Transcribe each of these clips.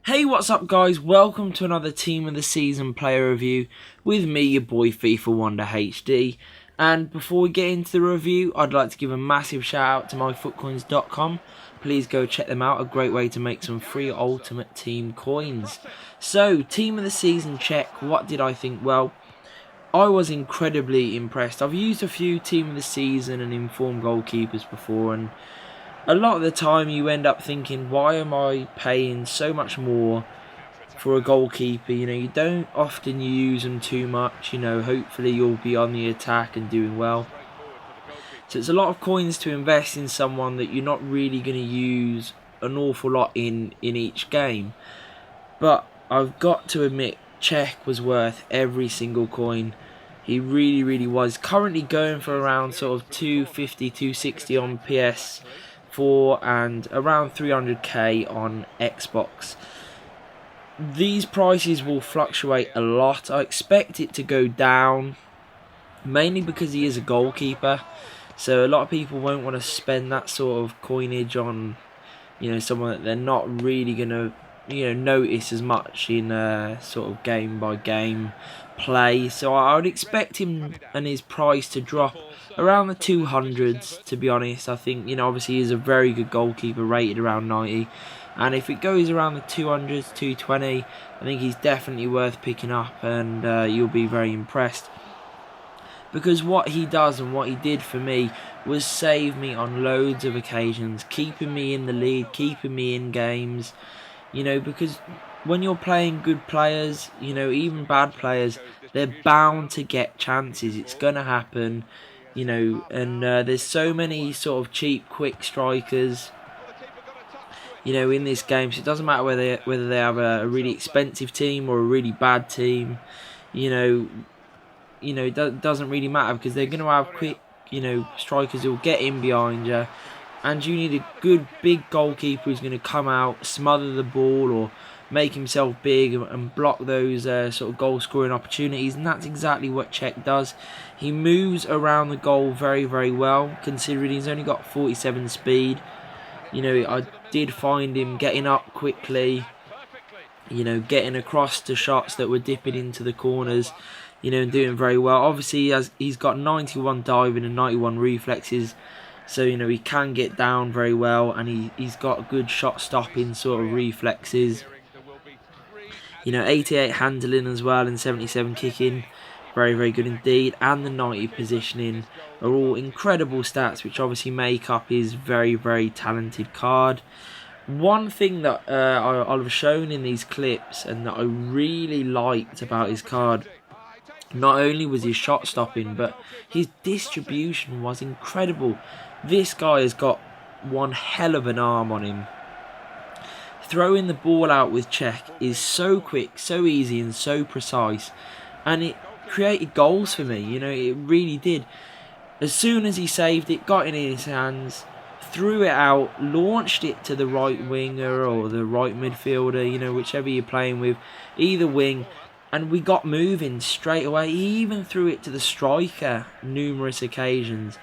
Hey, what's up guys? Welcome to another Team of the Season player review with me, your boy FIFA Wonder HD. And before we get into the review, I'd like to give a massive shout out to myfootcoins.com. Please go check them out, a great way to make some free Ultimate Team coins. So, Team of the Season check, what did I think? Well, I was incredibly impressed. I've used a few Team of the Season and informed goalkeepers before, and a lot of the time you end up thinking, why am I paying so much more for a goalkeeper? You don't often use them too much. Hopefully you'll be on the attack and doing well. So it's a lot of coins to invest in someone that you're not really going to use an awful lot in each game. But I've got to admit, Cech was worth every single coin. He really was. Currently going for around sort of 250, 260 on PS4 and around 300k on Xbox. These prices will fluctuate a lot. I expect it to go down, mainly because he is a goalkeeper. So a lot of people won't want to spend that sort of coinage on, someone that they're not really going to, notice as much in sort of game by game play. So I would expect him and his price to drop around the 200s, to be honest. I think, obviously he's a very good goalkeeper, rated around 90. And if it goes around the 200s, 220, I think he's definitely worth picking up, and you'll be very impressed. Because what he does and what he did for me was save me on loads of occasions, keeping me in the lead, keeping me in games. Because when you're playing good players, even bad players, they're bound to get chances. It's going to happen, and there's so many sort of cheap, quick strikers, in this game. So it doesn't matter whether they have a really expensive team or a really bad team. It doesn't really matter, because they're going to have quick, strikers who will get in behind you. And you need a good big goalkeeper who's going to come out, smother the ball, or make himself big and block those sort of goal scoring opportunities. And that's exactly what Cech does. He moves around the goal very well, considering he's only got 47 speed. I did find him getting up quickly, getting across to shots that were dipping into the corners, and doing very well. Obviously, he's got 91 diving and 91 reflexes. So, he can get down very well, and he's got good shot stopping sort of reflexes. 88 handling as well and 77 kicking. Very good indeed. And the 90 positioning are all incredible stats, which obviously make up his very talented card. One thing that I've shown in these clips and that I really liked about his card, not only was his shot stopping, but his distribution was incredible. This guy has got one hell of an arm on him. Throwing the ball out with Cech is so quick, so easy and so precise. And it created goals for me, it really did. As soon as he saved it, got it in his hands, threw it out, launched it to the right winger or the right midfielder, whichever you're playing with, either wing. And we got moving straight away. He even threw it to the striker numerous occasions.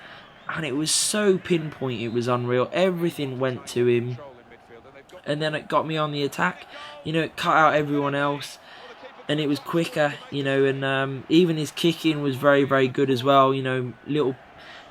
And it was so pinpoint, it was unreal. Everything went to him. And then it got me on the attack. It cut out everyone else. And it was quicker, and even his kicking was very good as well. Little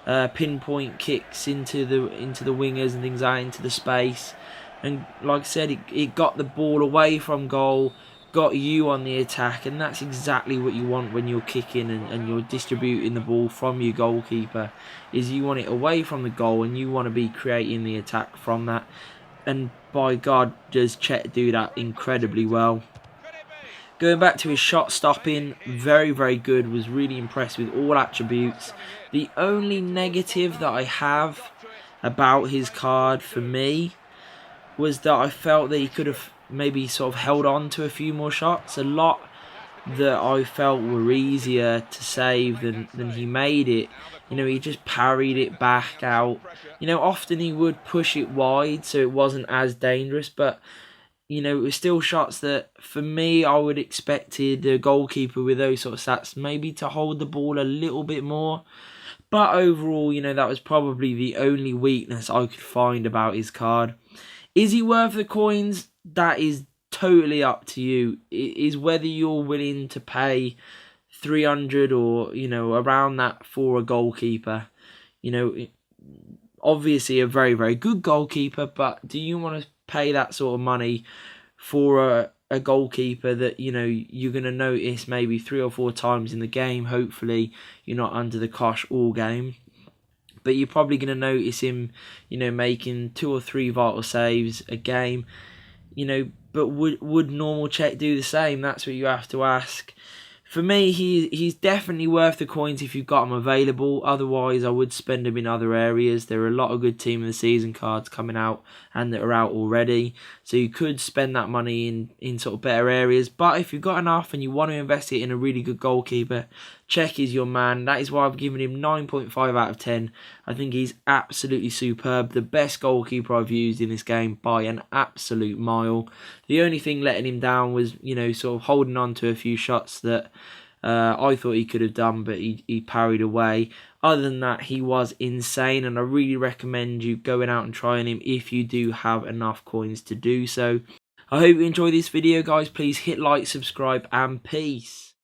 pinpoint kicks into the wingers and things like that, into the space. And like I said, it got the ball away from goal, got you on the attack, and that's exactly what you want when you're kicking and you're distributing the ball from your goalkeeper, is you want it away from the goal and you want to be creating the attack from that. And by God, does Cech do that incredibly well. Going back to his shot stopping, very good, was really impressed with all attributes. The only negative that I have about his card for me was that I felt that he could have maybe sort of held on to a few more shots. A lot that I felt were easier to save than he made it. He just parried it back out. Often he would push it wide so it wasn't as dangerous, but it was still shots that, for me, I would expected a goalkeeper with those sort of stats maybe to hold the ball a little bit more. But overall, that was probably the only weakness I could find about his card. Is he worth the coins? That is totally up to you. It is whether you're willing to pay 300 or, you know, around that for a goalkeeper. You know, obviously a very, very good goalkeeper, but do you want to pay that sort of money for a goalkeeper that, you know, you're going to notice maybe 3 or 4 times in the game? Hopefully you're not under the cosh all game, but you're probably going to notice him, you know, making 2 or 3 vital saves a game, you know. But would normal Cech do the same? That's what you have to ask. For me, he's definitely worth the coins if you've got him available. Otherwise, I would spend him in other areas. There are a lot of good team of the season cards coming out and that are out already. So you could spend that money in sort of better areas. But if you've got enough and you want to invest it in a really good goalkeeper, Cech is your man. That is why I've given him 9.5 out of 10. I think he's absolutely superb. The best goalkeeper I've used in this game by an absolute mile. The only thing letting him down was, you know, sort of holding on to a few shots that I thought he could have done, but he parried away. Other than that, he was insane, and I really recommend you going out and trying him if you do have enough coins to do so. I hope you enjoyed this video, guys. Please hit like, subscribe, and peace.